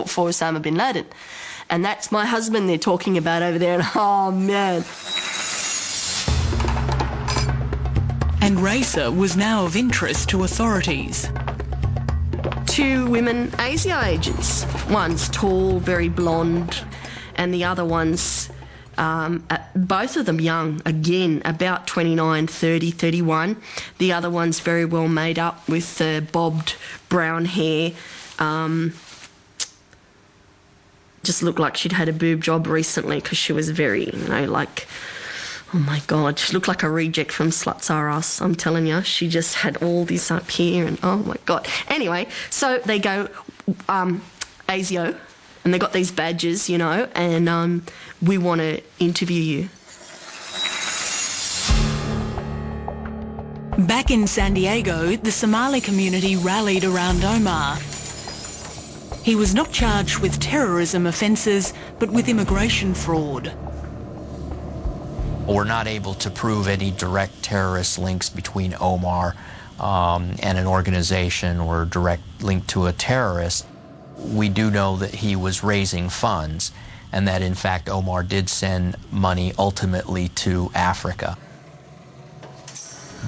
for Osama bin Laden. And that's my husband they're talking about over there, and oh man. And Raisa was now of interest to authorities. 2 women ASIO agents. One's tall, very blonde, and the other one's, both of them young, again, about 29, 30, 31. The other one's very well made up with bobbed brown hair. Just looked like she'd had a boob job recently because she was very, like, oh my God, she looked like a reject from Sluts R Us, I'm telling you. She just had all this up here and oh my God. Anyway, so they go ASIO and they got these badges, and we want to interview you. Back in San Diego, the Somali community rallied around Omar. He was not charged with terrorism offences, but with immigration fraud. We're not able to prove any direct terrorist links between Omar and an organization or direct link to a terrorist. We do know that he was raising funds and that, in fact, Omar did send money ultimately to Africa.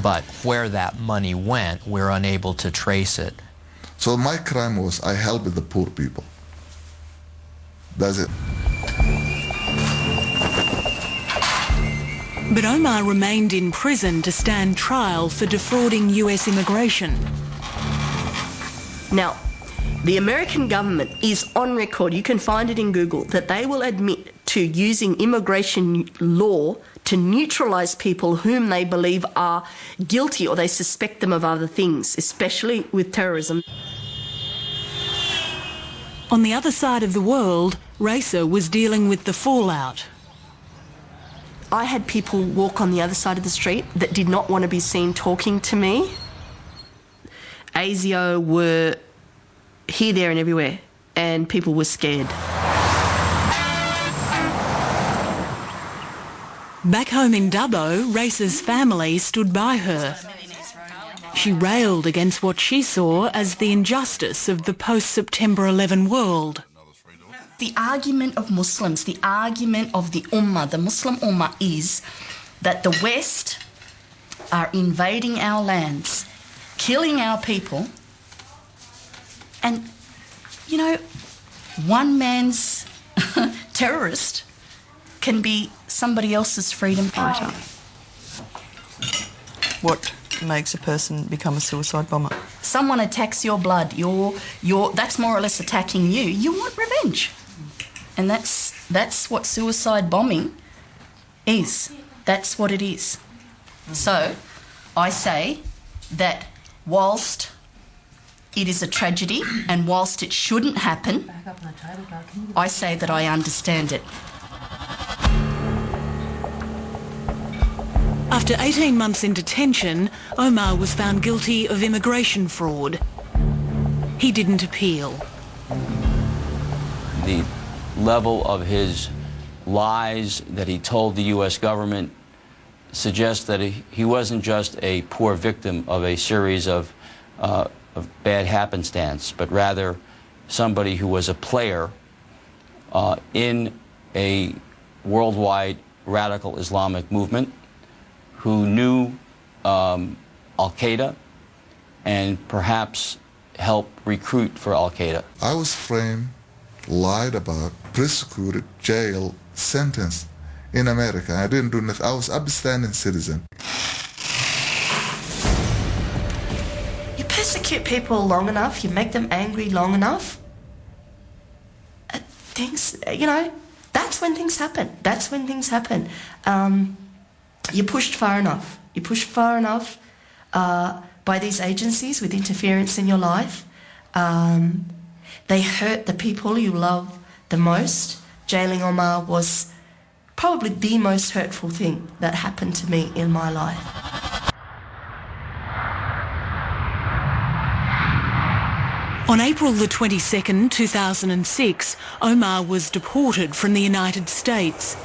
But where that money went, we're unable to trace it. So my crime was I helped the poor people. That's it. But Omar remained in prison to stand trial for defrauding US immigration. Now, the American government is on record, you can find it in Google, that they will admit to using immigration law to neutralise people whom they believe are guilty or they suspect them of other things, especially with terrorism. On the other side of the world, Raisa was dealing with the fallout. I had people walk on the other side of the street that did not want to be seen talking to me. ASIO were here, there and everywhere, and people were scared. Back home in Dubbo, Raisa's family stood by her. She railed against what she saw as the injustice of the post-September 11 world. The argument of Muslims, the argument of the Ummah, the Muslim Ummah, is that the West are invading our lands, killing our people, and, one man's terrorist can be somebody else's freedom fighter. What makes a person become a suicide bomber? Someone attacks your blood, that's more or less attacking you. You want revenge. And that's what suicide bombing is. That's what it is. So I say that whilst it is a tragedy and whilst it shouldn't happen, I say that I understand it. After 18 months in detention, Omar was found guilty of immigration fraud. He didn't appeal. The level of his lies that he told the U.S. government suggests that he wasn't just a poor victim of a series of bad happenstance, but rather somebody who was a player in a worldwide radical Islamic movement, who knew Al-Qaeda and perhaps helped recruit for Al-Qaeda. I was framed, lied about, persecuted, jailed, sentenced in America. I didn't do nothing. I was an upstanding citizen. You persecute people long enough, you make them angry long enough, things, that's when things happen. That's when things happen. You're pushed far enough. You're pushed far enough by these agencies with interference in your life. They hurt the people you love the most. Jailing Omar was probably the most hurtful thing that happened to me in my life. On April the 22nd, 2006, Omar was deported from the United States.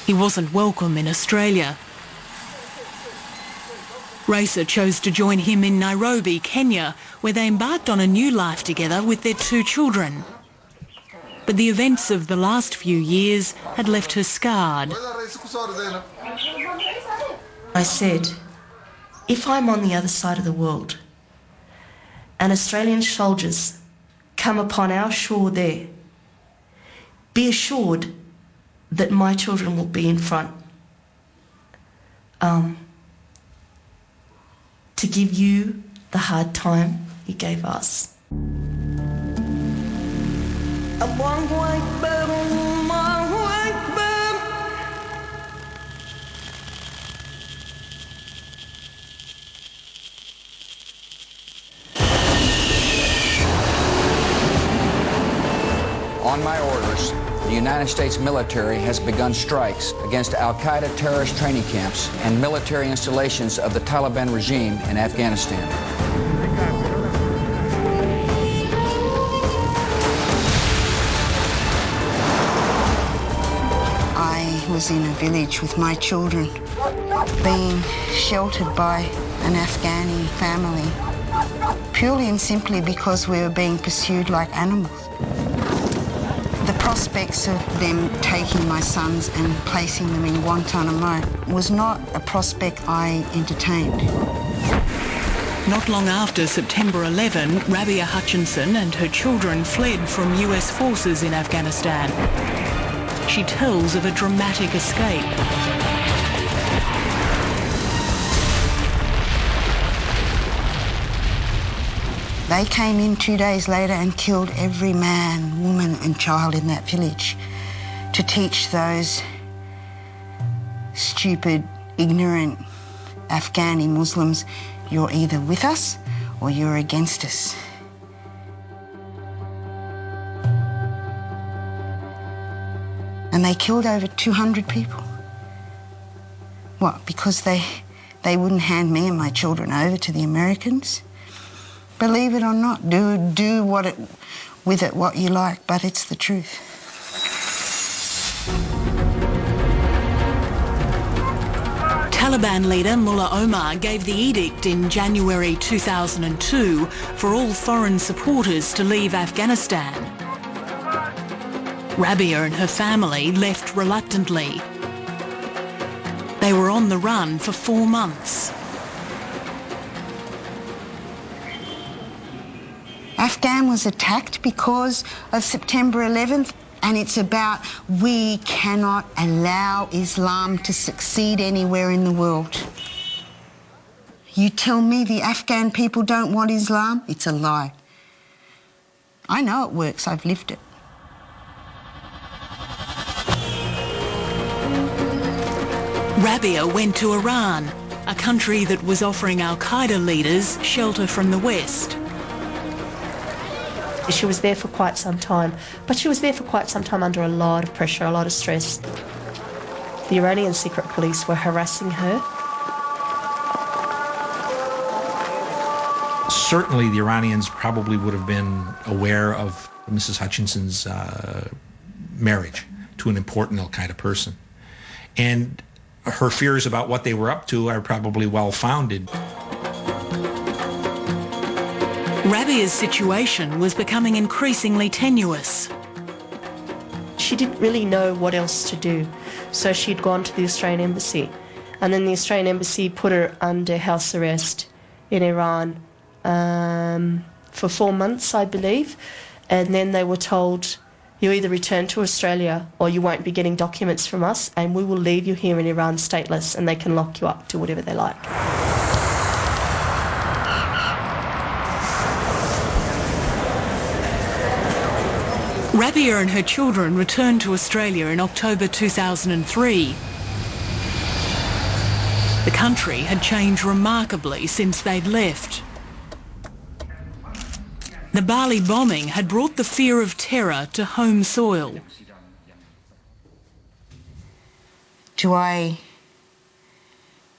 He wasn't welcome in Australia. Racer chose to join him in Nairobi, Kenya, where they embarked on a new life together with their 2 children. But the events of the last few years had left her scarred. I said, if I'm on the other side of the world and Australian soldiers come upon our shore there, be assured that my children will be in front to give you the hard time you gave us. On my orders, the United States military has begun strikes against al-Qaeda terrorist training camps and military installations of the Taliban regime in Afghanistan. I was in a village with my children, being sheltered by an Afghani family, purely and simply because we were being pursued like animals. The prospects of them taking my sons and placing them in Guantanamo was not a prospect I entertained. Not long after September 11, Rabia Hutchinson and her children fled from US forces in Afghanistan. She tells of a dramatic escape. They came in 2 days later and killed every man, woman and child in that village to teach those stupid, ignorant Afghani Muslims, you're either with us or you're against us. And they killed over 200 people. What, because they wouldn't hand me and my children over to the Americans? Believe it or not, do with it what you like, but it's the truth. Taliban leader Mullah Omar gave the edict in January 2002 for all foreign supporters to leave Afghanistan. Rabia and her family left reluctantly. They were on the run for 4 months. Afghan was attacked because of September 11th, and it's about we cannot allow Islam to succeed anywhere in the world. You tell me the Afghan people don't want Islam? It's a lie. I know it works, I've lived it. Rabia went to Iran, a country that was offering al-Qaeda leaders shelter from the West. She was there for quite some time, but she was there for quite some time under a lot of pressure, a lot of stress. The Iranian secret police were harassing her. Certainly the Iranians probably would have been aware of Mrs. Hutchinson's marriage to an important al-Qaeda person. And her fears about what they were up to are probably well-founded. Rabia's situation was becoming increasingly tenuous. She didn't really know what else to do, so she'd gone to the Australian Embassy, and then the Australian Embassy put her under house arrest in Iran for 4 months, I believe, and then they were told, you either return to Australia or you won't be getting documents from us, and we will leave you here in Iran stateless, and they can lock you up, do whatever they like. Rabia and her children returned to Australia in October 2003. The country had changed remarkably since they'd left. The Bali bombing had brought the fear of terror to home soil. Do I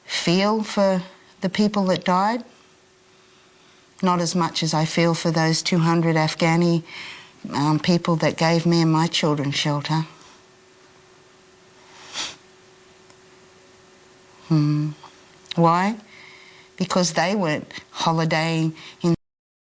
feel for the people that died? Not as much as I feel for those 200 Afghani people that gave me and my children shelter. Why? because they weren't holidaying in